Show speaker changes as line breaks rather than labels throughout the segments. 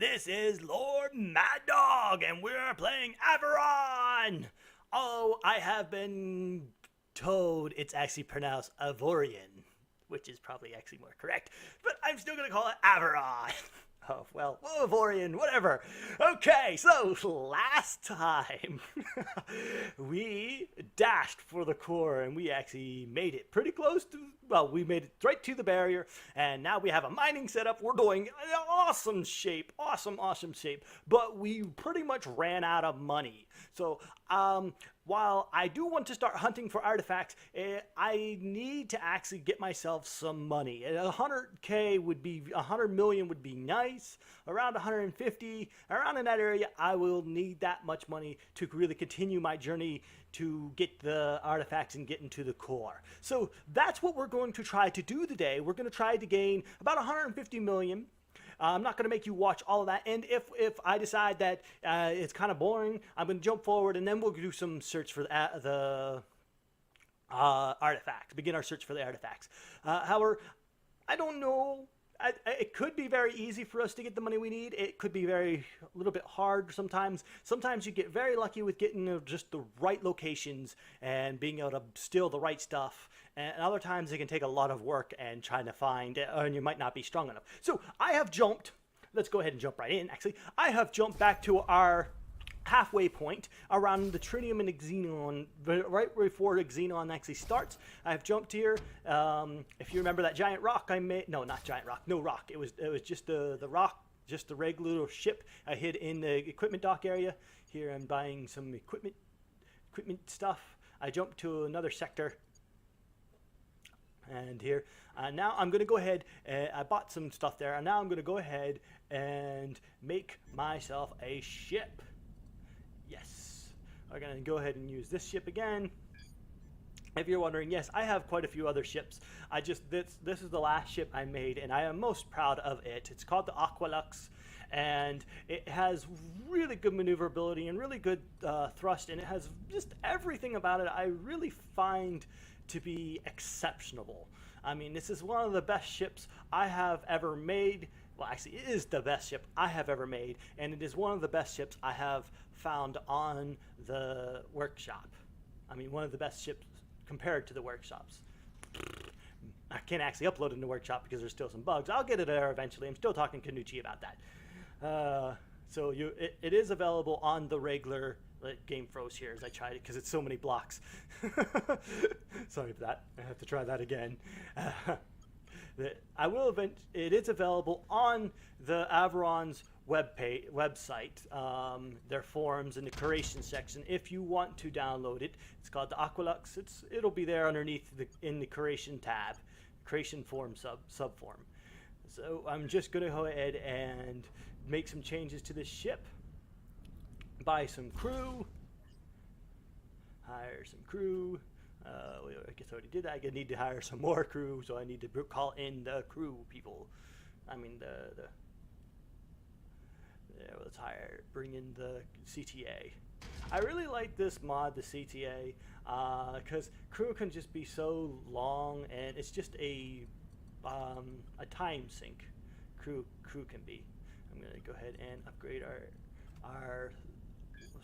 This is LordMaddog, and we're playing Avorion. Oh, I have been told it's actually pronounced Avorion, which is probably actually more correct, but I'm still going to call it Avorion. Oh, well, Avorion, whatever. Okay, so last time we dashed for the core and we actually made it pretty close to, well, we made it right to the barrier, and now we have a mining setup. We're doing an awesome shape, awesome shape, but we pretty much ran out of money. So, while I do want to start hunting for artifacts, I need to actually get myself some money. 100K would be, 100 million would be nice. Around 150, around in that area, I will need that much money to really continue my journey to get the artifacts and get into the core. So that's what we're going to try to do today. We're going to try to gain about 150 million. I'm not going to make you watch all of that, and if I decide that it's kind of boring, I'm going to jump forward, and then we'll do some search for the artifacts, begin our search for the artifacts. However, I don't know. It could be very easy for us to get the money we need. It could be a little bit hard sometimes. Sometimes you get very lucky with getting just the right locations and being able to steal the right stuff. And other times it can take a lot of work and trying to find, and you might not be strong enough. So I have jumped. Let's go ahead and jump right in. Actually, I have jumped back to our halfway point around the tritium and xenon, right before xenon actually starts. I've jumped here. If you remember that giant rock I made, no, not giant rock, no rock. It was just the rock, just the regular little ship I hid in the equipment dock area. Here I'm buying some equipment stuff. I jumped to another sector. And here, now I'm going to go ahead, I bought some stuff there, and now I'm going to go ahead and make myself a ship. Yes, we're going to go ahead and use this ship again. If you're wondering, yes, I have quite a few other ships. This is the last ship I made, and I am most proud of it. It's called the Aqua Luxe, and it has really good maneuverability and really good thrust, and it has just everything about it I really find to be exceptional. I mean, this is one of the best ships I have ever made. Well, actually, it is the best ship I have ever made, and it is one of the best ships I have found on the workshop. I mean, one of the best ships compared to the workshops. I can't actually upload it in the workshop because there's still some bugs. I'll get it there eventually. I'm still talking to Kanuchi about that. So it is available on the regular. Game froze here as I tried it because it's so many blocks. Sorry for that. I have to try that again. It is available on the Avorion's website, their forums in the curation section. If you want to download it, it's called the Aqua Luxe. It'll be there underneath in the curation tab, curation form subform. So I'm just going to go ahead and make some changes to this ship. Buy some crew, hire some crew. I guess I already did that. I need to hire some more crew, so I need to call in the crew people. I mean let's bring in the CTA. I really like this mod, the CTA, because crew can just be so long, and it's just a time sink. Crew can be. I'm gonna go ahead and upgrade our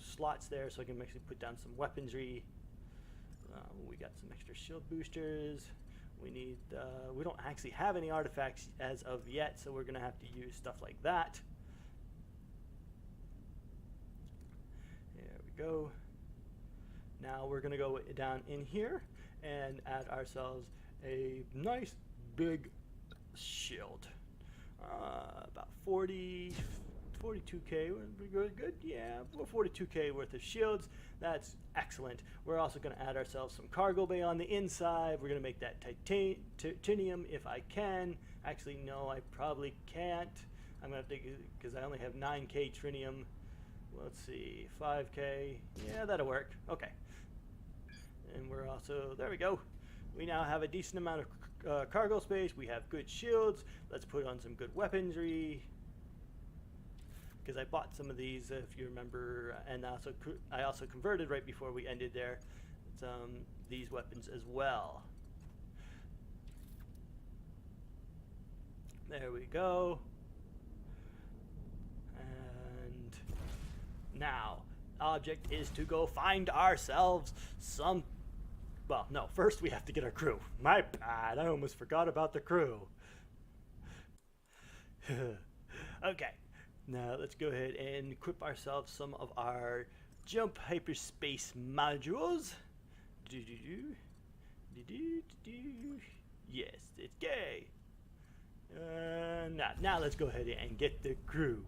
slots there so I can actually put down some weaponry. We got some extra shield boosters. We don't actually have any artifacts as of yet, so we're gonna have to use stuff like that. There we go. Now we're gonna go down in here and add ourselves a nice big shield. About 42K, good, yeah, 42K worth of shields. That's excellent. We're also going to add ourselves some cargo bay on the inside. We're going to make that titanium if I can. Actually, no, I probably can't. I'm going to have to, because I only have 9K tritium. Let's see, 5K. Yeah, that'll work. Okay. And we're also, there we go. We now have a decent amount of cargo space. We have good shields. Let's put on some good weaponry, because I bought some of these, if you remember, and I also converted right before we ended there these weapons as well. There we go. And now, object is to go find ourselves some. Well, no, first we have to get our crew. My bad, I almost forgot about the crew. Okay, now let's go ahead and equip ourselves some of our jump hyperspace modules. Yes, it's gay. Now let's go ahead and get the crew.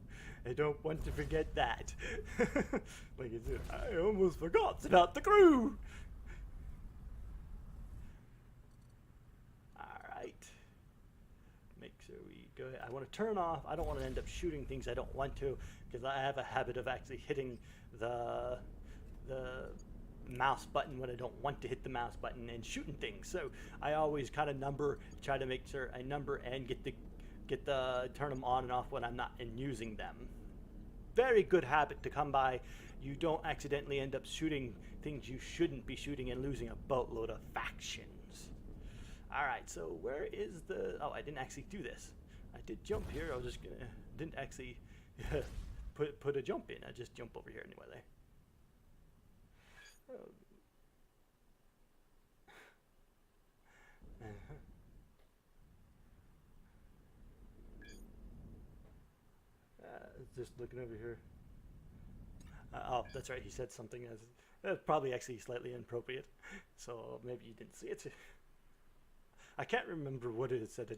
I don't want to forget that. Like I said, I almost forgot about the crew. Alright. Make sure we go ahead. I want to turn off. I don't want to end up shooting things I don't want to, because I have a habit of actually hitting the mouse button when I don't want to hit the mouse button and shooting things. So I always kind of try to make sure I number and turn them on and off when I'm not using them. Very good habit to come by. You don't accidentally end up shooting things you shouldn't be shooting and losing a boatload of factions. Alright, so where is the... Oh, I didn't actually do this. I did jump here. I was just gonna... Didn't actually put a jump in. I just jump over here anyway there. Just looking over here. Oh, that's right. He said something that's probably actually slightly inappropriate. So maybe you didn't see it. I can't remember what it said.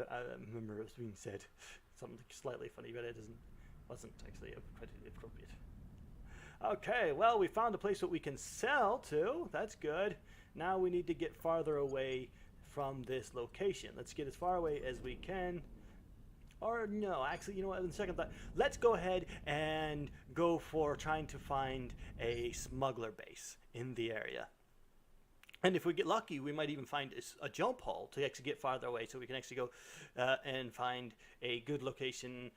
I remember it was being said something slightly funny, but it wasn't actually quite appropriate. Okay, well, we found a place that we can sell to. That's good. Now we need to get farther away from this location. Let's get as far away as we can. Or no, actually, you know what, in the second thought, let's go ahead and go for trying to find a smuggler base in the area. And if we get lucky, we might even find a jump hole to actually get farther away, so we can actually go and find a good location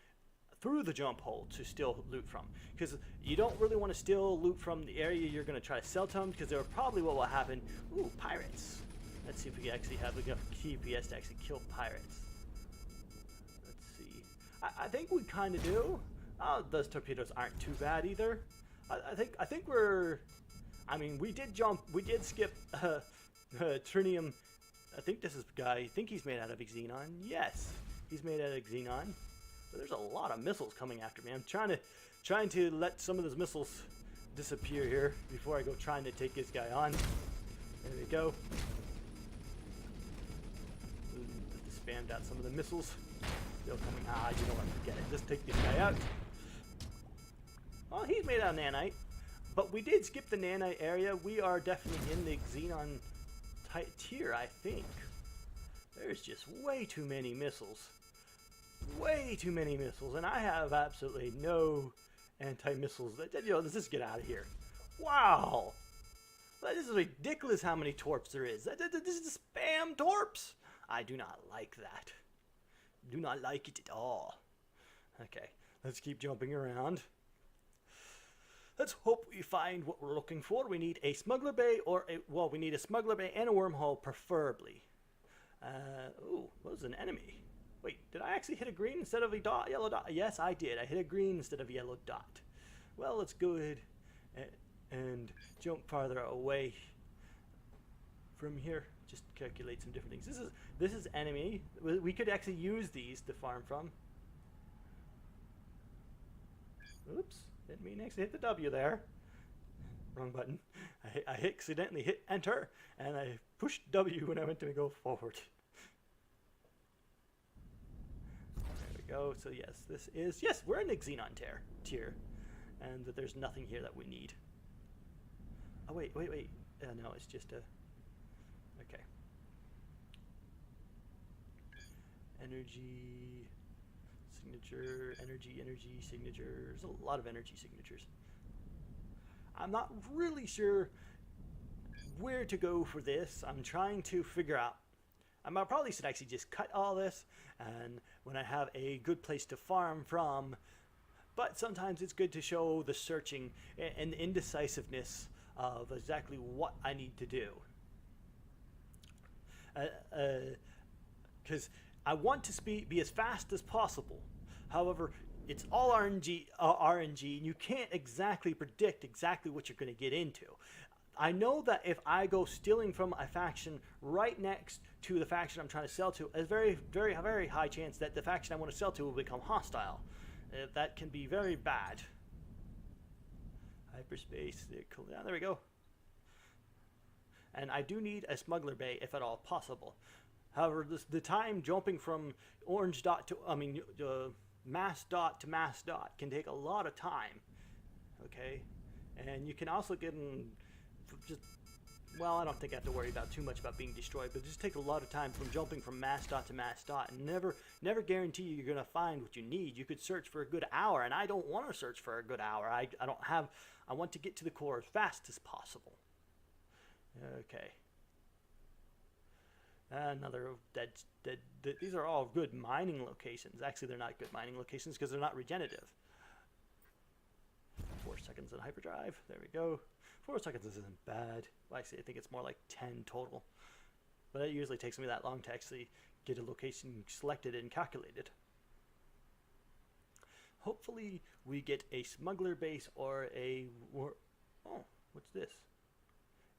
through the jump hole to steal loot from. Because you don't really want to steal loot from the area you're going to try to sell to them, because they're probably what will happen. Ooh, pirates. Let's see if we can actually have enough KPS to actually kill pirates. Let's see. I think we kind of do. Oh, those torpedoes aren't too bad either. I think we're... I mean, we did skip Trinium. I think this is guy. I think he's made out of xenon. Yes, he's made out of xenon. But there's a lot of missiles coming after me. I'm trying to let some of those missiles disappear here before I go trying to take this guy on. There we go. Just spammed out some of the missiles. Still coming. Ah, you know what? Forget it. Just take this guy out. Well, he's made out of nanite. But we did skip the nanite area. We are definitely in the xenon tier, I think. There's just way too many missiles. Way too many missiles. And I have absolutely no anti-missiles. You know, let's just get out of here. Wow. This is ridiculous how many torps there is. This is spam torps. I do not like that. Do not like it at all. Okay, let's keep jumping around. Let's hope we find what we're looking for. We need a smuggler bay we need a smuggler bay and a wormhole, preferably. Ooh, what was an enemy? Wait, did I actually hit a green instead of a yellow dot? Yes, I did. I hit a green instead of a yellow dot. Well, let's go ahead and jump farther away from here. Just calculate some different things. This is enemy. We could actually use these to farm from. Oops. Didn't mean to actually hit the W there. Wrong button. I accidentally hit enter, and I pushed W when I went to go forward. There we go. So yes, this is... Yes, we're in the xenon tier. And there's nothing here that we need. Oh, wait. No, it's just a... Okay. Energy... Signature, energy, signature. There's a lot of energy signatures. I'm not really sure where to go for this. I'm trying to figure out. I probably should actually just cut all this, and when I have a good place to farm from. But sometimes it's good to show the searching and the indecisiveness of exactly what I need to do. Because I want to be as fast as possible. However, it's all RNG, and you can't exactly predict exactly what you're going to get into. I know that if I go stealing from a faction right next to the faction I'm trying to sell to, a very, very, very high chance that the faction I want to sell to will become hostile. That can be very bad. Hyperspace, there we go. And I do need a smuggler bay if at all possible. However, the time jumping from orange dot to, mass dot to mass dot can take a lot of time. Okay, and you can also get in just, well, I don't think I have to worry about too much about being destroyed, but it just takes a lot of time from jumping from mass dot to mass dot, and never guarantee you're gonna find what you need. You could search for a good hour, and I don't want to search for a good hour. I want to get to the core as fast as possible. Okay. Another dead. These are all good mining locations. Actually, they're not good mining locations because they're not regenerative. 4 seconds in hyperdrive. There we go. 4 seconds isn't bad. Well, actually, I think it's more like 10 total. But it usually takes me that long to actually get a location selected and calculated. Hopefully, we get a smuggler base or a... Oh, what's this?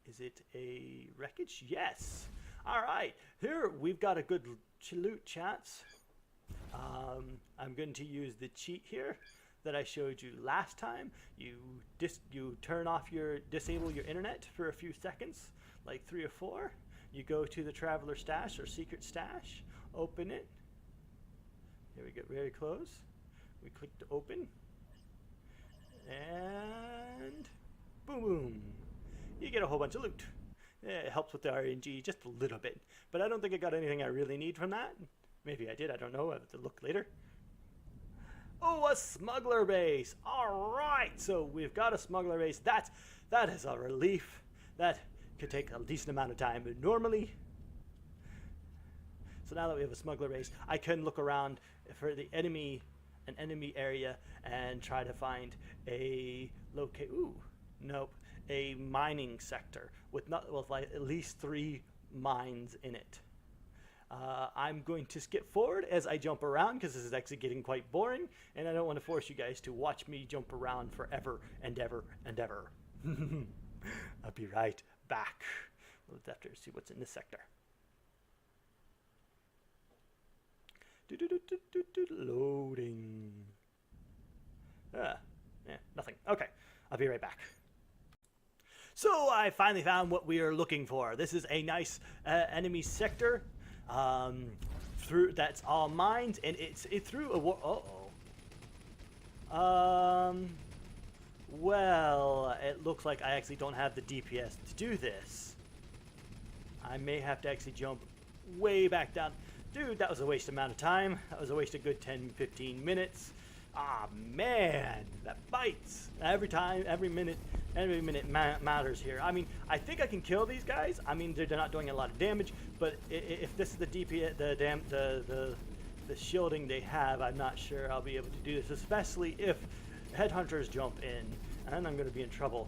Is it a wreckage? Yes! Alright, here we've got a good loot, chats. I'm going to use the cheat here that I showed you last time. You disable your internet for a few seconds, like 3 or 4. You go to the traveler stash or secret stash, open it. Here we get very close. We click to open, and boom, boom. You get a whole bunch of loot. It helps with the RNG just a little bit, but I don't think I got anything I really need from that. Maybe I did, I don't know, I have to look later. Oh, a smuggler base. All right, so we've got a smuggler base. That is a relief. That could take a decent amount of time, but normally. So now that we have a smuggler base, I can look around for the enemy area and try to find a a mining sector with like at least 3 mines in it. I'm going to skip forward as I jump around because this is actually getting quite boring, and I don't want to force you guys to watch me jump around forever and ever and ever. I'll be right back. Let's have to see what's in this sector. Loading. Nothing. Okay, I'll be right back. So I finally found what we are looking for. This is a nice enemy sector. That's all mines, and it threw a war. Well, it looks like I actually don't have the DPS to do this. I may have to actually jump way back down. Dude, that was a waste amount of time. That was a waste of good 10-15 minutes. Ah, man, that bites. Every minute matters here. I mean, I think I can kill these guys. I mean, they're not doing a lot of damage, but if this is the DPS, the shielding they have, I'm not sure I'll be able to do this, especially if headhunters jump in, and I'm going to be in trouble.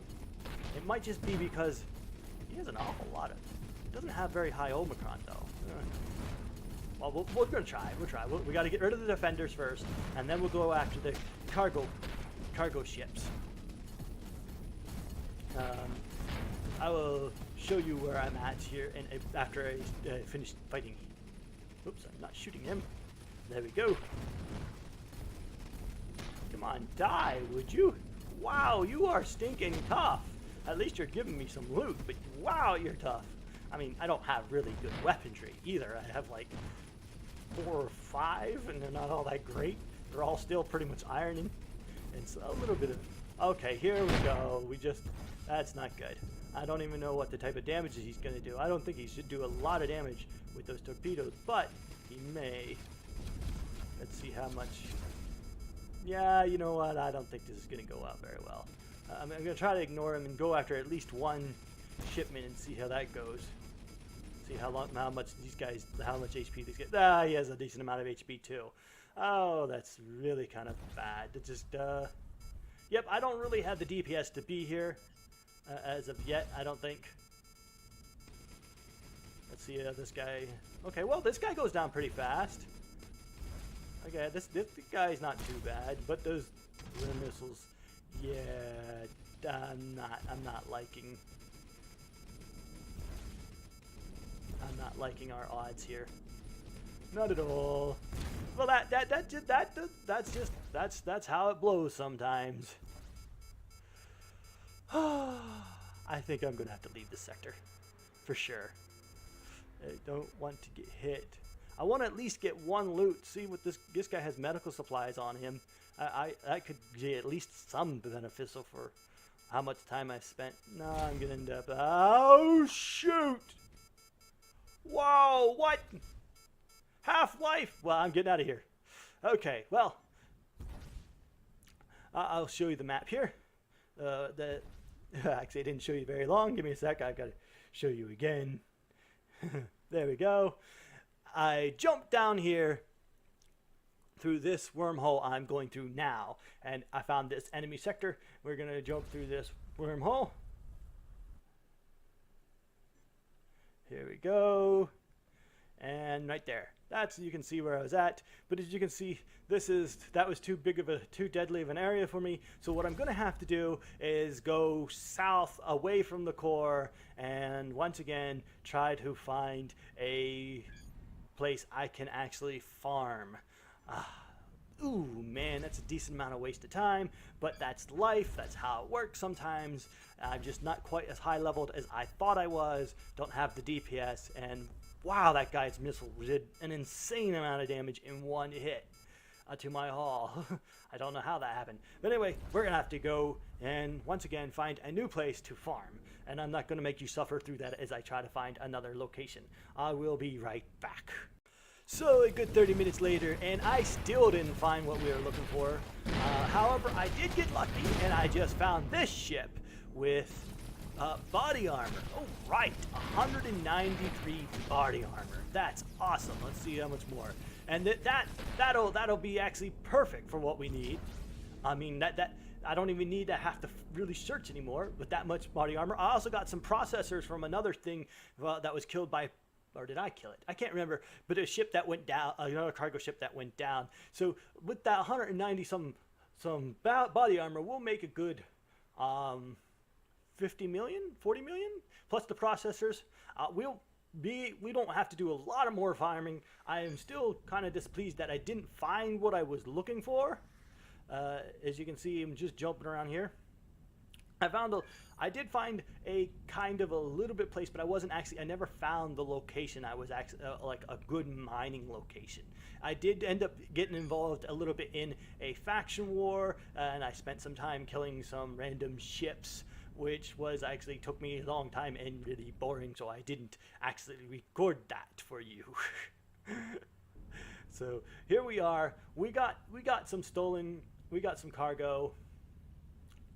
It might just be because he has an awful lot of. He doesn't have very high Omicron though. Well, we're going to try. We got to get rid of the defenders first, and then we'll go after the cargo ships. I will show you where I'm at here, and after I finish fighting. Oops, I'm not shooting him. There we go. Come on, die, would you? Wow, you are stinking tough. At least you're giving me some loot, but wow, you're tough. I mean, I don't have really good weaponry either. I have like 4 or 5, and they're not all that great. They're all still pretty much iron, and so a little bit of. Okay, here we go. That's not good. I don't even know what the type of damage he's going to do. I don't think he should do a lot of damage with those torpedoes, but he may. Let's see how much. Yeah, you know what? I don't think this is going to go out very well. I'm going to try to ignore him and go after at least one shipment and see how that goes. See how much HP these guys. He has a decent amount of HP too. Oh, that's really kind of bad. It just, yep, I don't really have the DPS to be here as of yet, I don't think. Let's see this guy. Okay, well, this guy goes down pretty fast. Okay, this guy's not too bad, but those missiles, yeah, I'm not liking our odds here. Not at all. Well, that's how it blows sometimes. I think I'm gonna have to leave this sector, for sure. I don't want to get hit. I want to at least get one loot. See what this guy has medical supplies on him. That could be at least some beneficial for how much time I spent. No, I'm gonna end up. Oh shoot! Whoa! What? Half-life. Well, I'm getting out of here. Okay. Well, I'll show you the map here. Actually, I didn't show you very long. Give me a sec. I've got to show you again. There we go. I jumped down here through this wormhole I'm going through now, and I found this enemy sector. We're going to jump through this wormhole. Here we go. And right there. That's, you can see where I was at. But as you can see, that was too deadly of an area for me. So what I'm going to have to do is go south away from the core and once again try to find a place I can actually farm. Ooh, man, that's a decent amount of waste of time, but that's life. That's how it works sometimes. I'm just not quite as high leveled as I thought I was. Don't have the DPS, and wow, that guy's missile did an insane amount of damage in one hit to my hull. I don't know how that happened. But anyway, we're going to have to go and once again find a new place to farm. And I'm not going to make you suffer through that as I try to find another location. I will be right back. So a good 30 minutes later, and I still didn't find what we were looking for. However, I did get lucky, and I just found this ship with body armor. Oh, right, 193 body armor. That's awesome. Let's see how much more. And that'll be actually perfect for what we need. I mean, I don't even need to have to really search anymore with that much body armor. I also got some processors from another thing that was killed by, or did I kill it? I can't remember, but a ship that went down, another cargo ship that went down. So with that 190 some body armor, we'll make a good 50 million, 40 million, plus the processors. We don't have to do a lot of more farming. I am still kind of displeased that I didn't find what I was looking for. As you can see, I'm just jumping around here. I did find a kind of a little bit place, but I never found the location. I was actually like a good mining location. I did end up getting involved a little bit in a faction war, and I spent some time killing some random ships, which actually took me a long time and really boring, so I didn't actually record that for you. So here we are. We got some stolen, we got some cargo,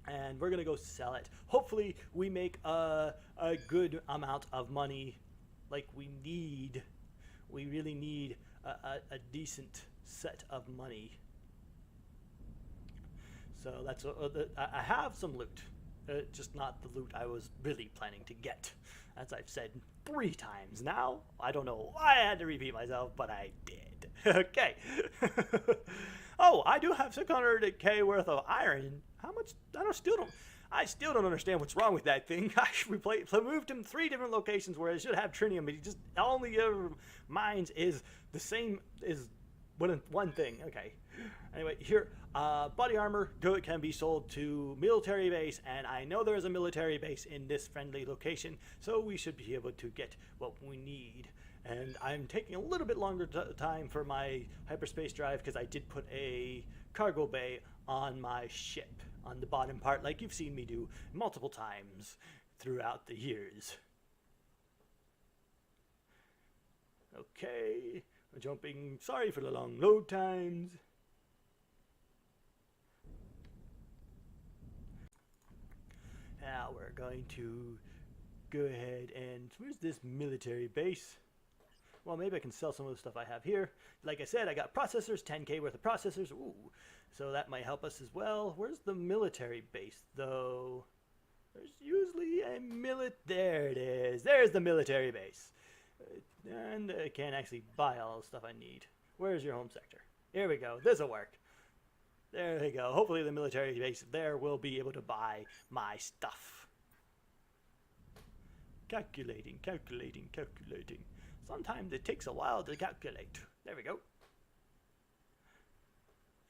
and we're gonna go sell it. Hopefully we make a good amount of money like we need. We really need a decent set of money. So that's I have some loot. Just not the loot I was really planning to get. As I've said 3 times now. I don't know why I had to repeat myself, but I did. Okay. Oh, I do have 600k worth of iron. How much? I still don't understand what's wrong with that thing. We moved him 3 different locations where it should have trinium, but he just all the other mines is the same as one thing. Okay. Anyway, here, body armor can be sold to military base, and I know there is a military base in this friendly location, so we should be able to get what we need. And I'm taking a little bit longer time for my hyperspace drive because I did put a cargo bay on my ship on the bottom part, like you've seen me do multiple times throughout the years. Okay, we're jumping. Sorry for the long load times. Now we're going to go ahead and, where's this military base? Well, maybe I can sell some of the stuff I have here. Like I said, I got processors, 10k worth of processors. Ooh, so that might help us as well. Where's the military base, though? There's usually a there it is. There's the military base. And I can't actually buy all the stuff I need. Where's your home sector? Here we go. This'll work. There we go. Hopefully the military base there will be able to buy my stuff. Calculating, calculating, calculating. Sometimes it takes a while to calculate. There we go.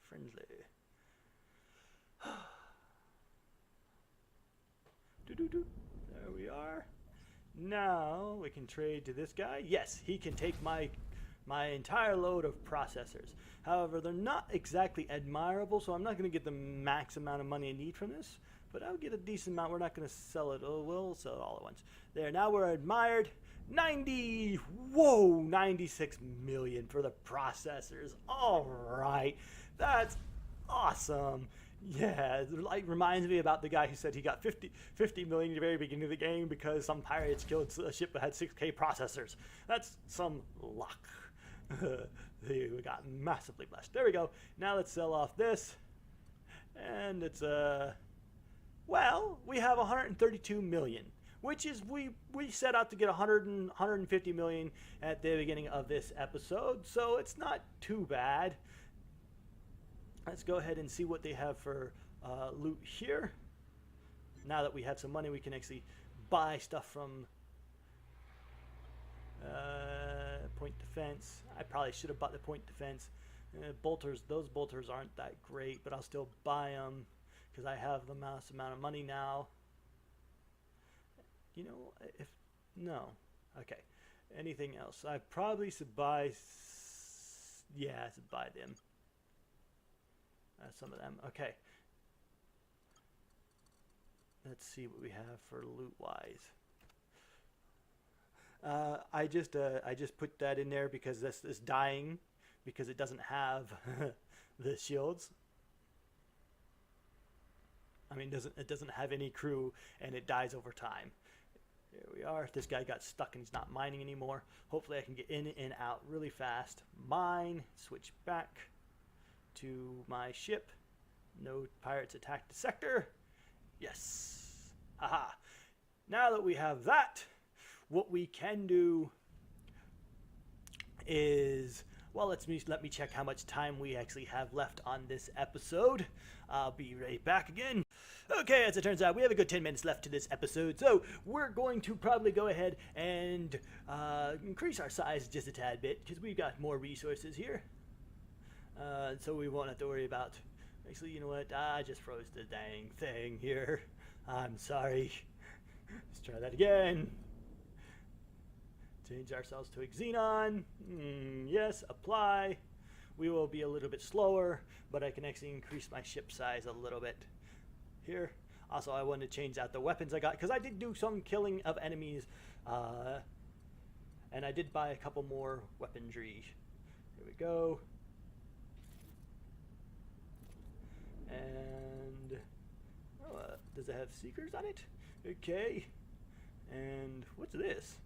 Friendly. There we are. Now we can trade to this guy. Yes, he can take my entire load of processors. However, they're not exactly admirable, so I'm not going to get the max amount of money I need from this. But I'll get a decent amount. We're not going to sell it. Oh, we'll sell it all at once. There, now we're admired. 96 million for the processors. All right, that's awesome. Yeah, it like reminds me about the guy who said he got 50 million at the very beginning of the game because some pirates killed a ship that had 6K processors. That's some luck. We got massively blessed. There we go. Now let's sell off this. And it's well, we have 132 million, which is we set out to get 150 million at the beginning of this episode, so it's not too bad. Let's go ahead and see what they have for loot here. Now that we have some money, we can actually buy stuff from point defense. I probably should have bought the point defense. Bolters, those bolters aren't that great, but I'll still buy them because I have the mass amount of money now. You know, if no, okay. Anything else? I probably should buy. Yeah, I should buy them. Some of them. Okay. Let's see what we have for loot wise. I just put that in there because this is dying because it doesn't have the shields. I mean, it doesn't have any crew and it dies over time. Here we are. This guy got stuck and he's not mining anymore. Hopefully I can get in and out really fast. Mine. Switch back to my ship. No pirates attacked the sector. Yes. Haha. Now that we have that, what we can do is, well, let me check how much time we actually have left on this episode. I'll be right back again. Okay, as it turns out, we have a good 10 minutes left to this episode, so we're going to probably go ahead and increase our size just a tad bit because we've got more resources here. So we won't have to worry about. Actually, you know what? I just froze the dang thing here. I'm sorry. Let's try that again. Change ourselves to a xenon. Yes, apply. We will be a little bit slower, but I can actually increase my ship size a little bit here. Also, I wanted to change out the weapons I got because I did do some killing of enemies, and I did buy a couple more weaponry. Here we go. And does it have seekers on it? Okay. And what's this?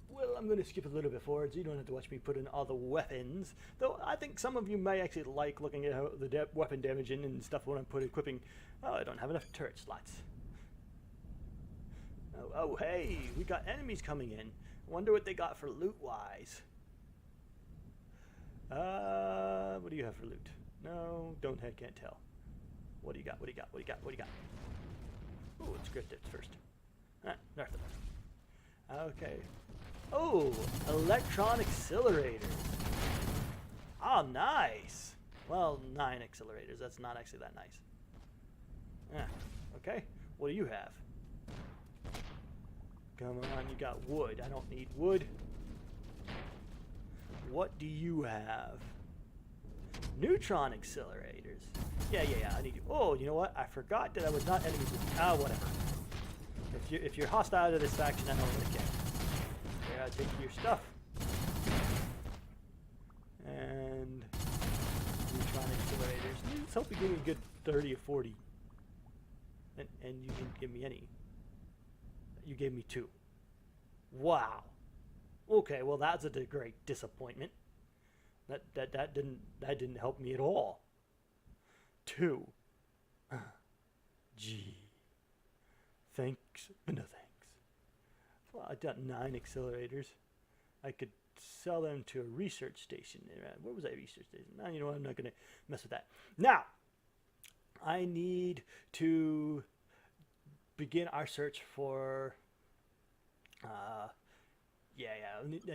Well, I'm going to skip a little bit forward so you don't have to watch me put in all the weapons. Though I think some of you may actually like looking at how the weapon damage in and stuff when I put equipping. Oh, I don't have enough turret slots. Oh, hey, we got enemies coming in. Wonder what they got for loot-wise. What do you have for loot? No, can't tell. What do you got? What do you got? What do you got? What do you got? Oh, let's grab this first. Nothing. Okay. Oh, electron accelerators. Oh, nice. Well, 9 accelerators. That's not actually that nice. Okay. What do you have? Come on, you got wood. I don't need wood. What do you have? Neutron accelerators. Yeah. I need you. Oh, you know what? I forgot that I was not enemies with. Whatever. If you're hostile to this faction, I don't really care. Yeah, take your stuff. And neutron accelerators. Let's hope you give me a good 30 or 40. And you didn't give me any. You gave me 2. Wow. Okay, well that's a great disappointment. That didn't help me at all. 2. Gee. Thanks, but no thanks. Well, I got 9 accelerators. I could sell them to a research station. Where was that research station? No, you know what? I'm not going to mess with that. Now, I need to begin our search for... I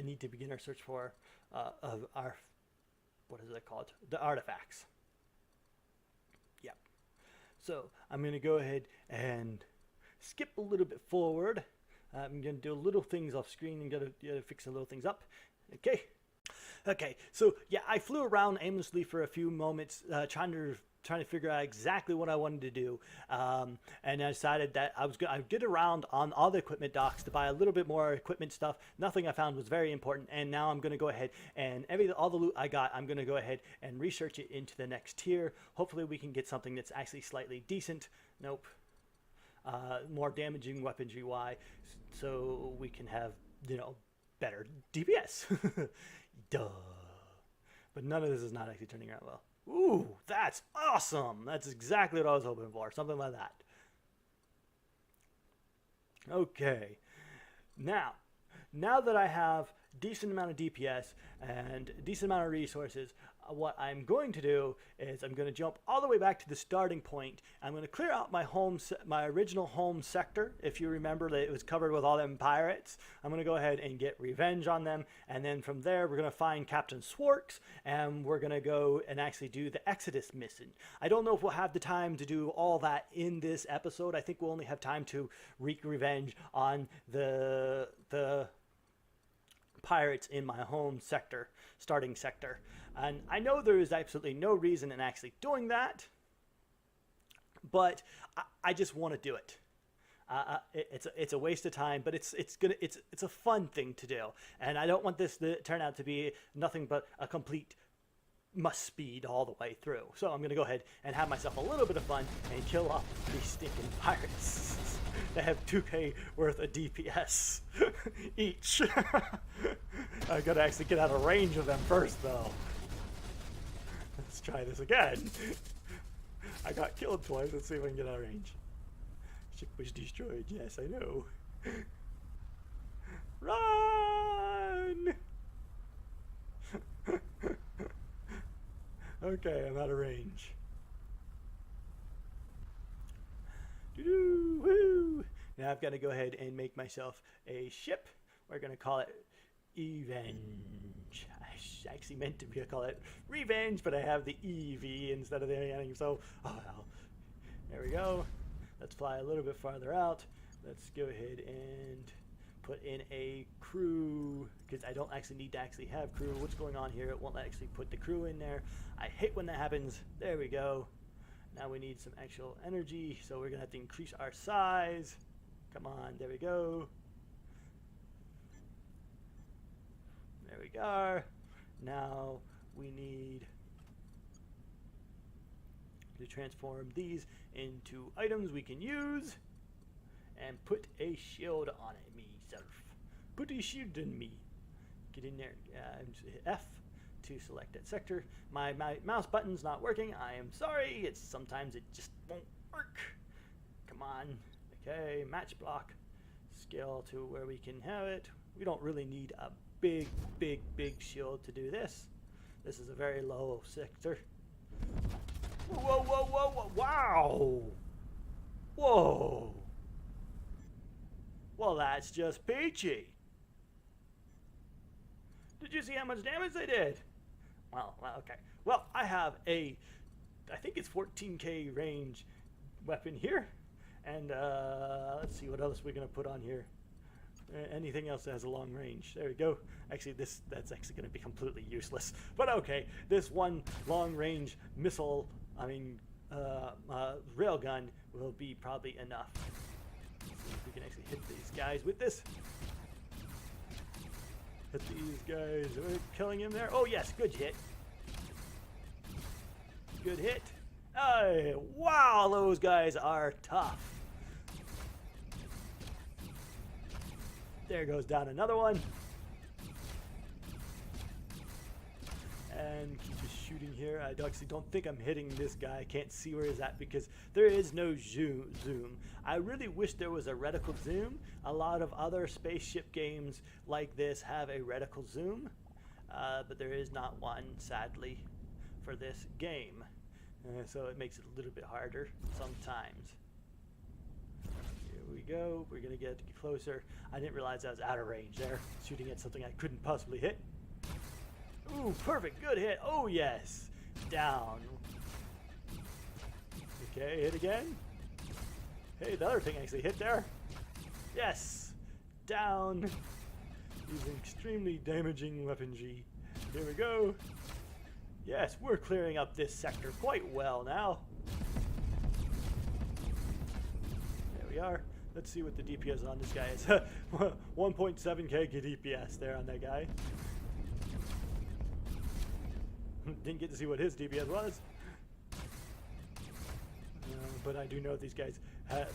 need to begin our search for of our... What is it called? The artifacts. Yep. So I'm going to go ahead and skip a little bit forward. I'm going to do little things off screen and gotta fix the little things up. Okay. So yeah, I flew around aimlessly for a few moments, trying to figure out exactly what I wanted to do, and I decided that I'd get around on all the equipment docks to buy a little bit more equipment stuff. Nothing I found was very important, and now I'm going to go ahead and all the loot I got, I'm going to go ahead and research it into the next tier. Hopefully we can get something that's actually slightly decent. Nope. More damaging weaponry wise, so we can have, better DPS. Duh. But none of this is not actually turning out well. Ooh, that's awesome. That's exactly what I was hoping for. Something like that. Okay. Now that I have decent amount of DPS and decent amount of resources, what I'm going to do is I'm going to jump all the way back to the starting point. I'm going to clear out my original home sector. If you remember that it was covered with all them pirates, I'm going to go ahead and get revenge on them. And then from there, we're going to find Captain Swarks, and we're going to go and actually do the Exodus mission. I don't know if we'll have the time to do all that in this episode. I think we'll only have time to wreak revenge on the pirates in my home sector, starting sector. And I know there is absolutely no reason in actually doing that, but I just want to do it. It's a waste of time, but it's a fun thing to do, and I don't want this to turn out to be nothing but a complete must speed all the way through. So I'm gonna go ahead and have myself a little bit of fun and kill off these stinking pirates. They have 2k worth of DPS each. I gotta actually get out of range of them first, though. Let's try this again. I got killed twice. Let's see if I can get out of range. Ship was destroyed. Yes, I know. Run! Okay, I'm out of range. Woo! Now I've got to go ahead and make myself a ship. We're going to call it Revenge. I actually meant to call it Revenge, but I have the EV instead of the ending, so, oh well. There we go. Let's fly a little bit farther out. Let's go ahead and put in a crew, because I don't actually need to actually have crew. What's going on here? It won't actually put the crew in there. I hate when that happens. There we go. Now we need some actual energy, so we're gonna have to increase our size. Come on, there we go. There we go. Now we need to transform these into items we can use and put a shield on it, myself. Put a shield on me. Get in there. Hit F to select that sector. My mouse button's not working. I am sorry. Sometimes it just won't work. Come on. Okay, match block. Scale to where we can have it. We don't really need a big shield to do this. This is a very low sector. Whoa, wow! Whoa! Well, that's just peachy. Did you see how much damage they did? Well, okay. Well, I have I think it's 14k range weapon here. And let's see what else we're going to put on here. Anything else that has a long range. There we go. Actually, that's actually going to be completely useless. But okay, this one long range missile, railgun will be probably enough. Let's see if we can actually hit these guys with this. Hit these guys. Are we killing him there? Oh yes, good hit. Good hit. Hey, wow, those guys are tough. There goes down another one. and keep just shooting here. I actually don't think I'm hitting this guy. I can't see where he's at because there is no zoom. I really wish there was a reticle zoom. A lot of other spaceship games like this have a reticle zoom, but there is not one, sadly, for this game. So it makes it a little bit harder sometimes. Here we go. We're going to get closer. I didn't realize I was out of range there, shooting at something I couldn't possibly hit. Ooh, perfect. Good hit. Oh, yes. Down. Okay, hit again. Hey, the other thing actually hit there. Yes. Down. Using extremely damaging weaponry. Here we go. Yes, we're clearing up this sector quite well now. There we are. Let's see what the DPS on this guy is. 1.7k DPS there on that guy. Didn't get to see what his DPS was. But I do know these guys,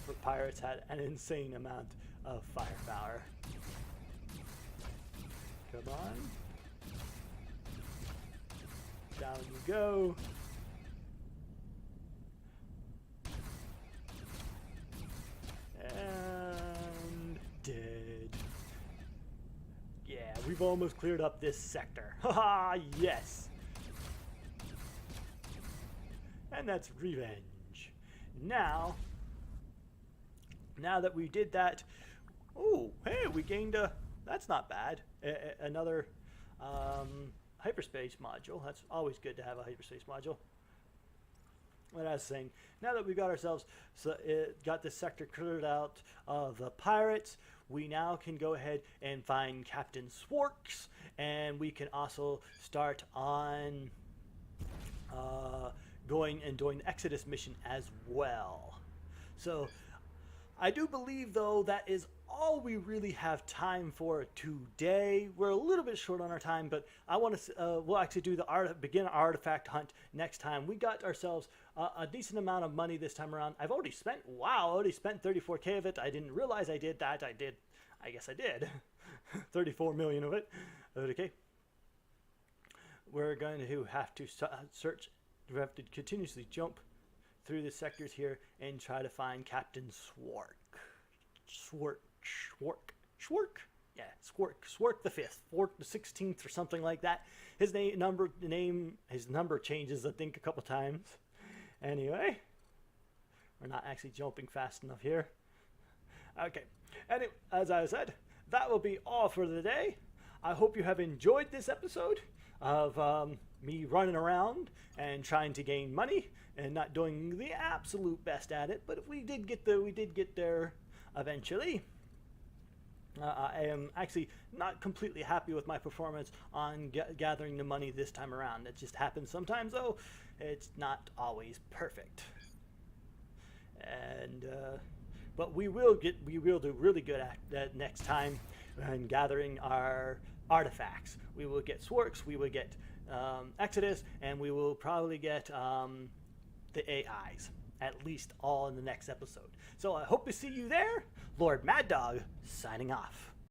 for pirates, had an insane amount of firepower. Come on. Down you go. And dead. Yeah, we've almost cleared up this sector. Haha, yes. And that's revenge. Now that we did that, oh, hey, we gained a, that's not bad, another hyperspace module. That's always good to have a hyperspace module. What I was saying, now that we got ourselves, got this sector cleared out of the pirates, we now can go ahead and find Captain Swarks, and we can also start on going and doing the Exodus mission as well. So I do believe, though, that is all we really have time for today. We're a little bit short on our time, but I want to we'll actually do the begin artifact hunt next time. We got ourselves a decent amount of money this time around. I've already spent, wow, I already spent 34k of it. I didn't realize I did that. I guess I did. 34 million of it. Okay. We're going to have to search. We have to continuously jump through the sectors here and try to find Captain Swark. Yeah, Swark the 5th, Swark the 16th, or something like that. His number changes, I think, a couple times. Anyway, we're not actually jumping fast enough here. Okay, anyway, as I said, that will be all for the day. I hope you have enjoyed this episode of me running around and trying to gain money and not doing the absolute best at it, but we did get there eventually. I am actually not completely happy with my performance on gathering the money this time around. It just happens sometimes, though. It's not always perfect. And but we will do really good at that next time and gathering our artifacts. We will get Swarks, we will get Exodus, and we will probably get the AIs, at least all in the next episode. So I hope to see you there. LordMaddog signing off.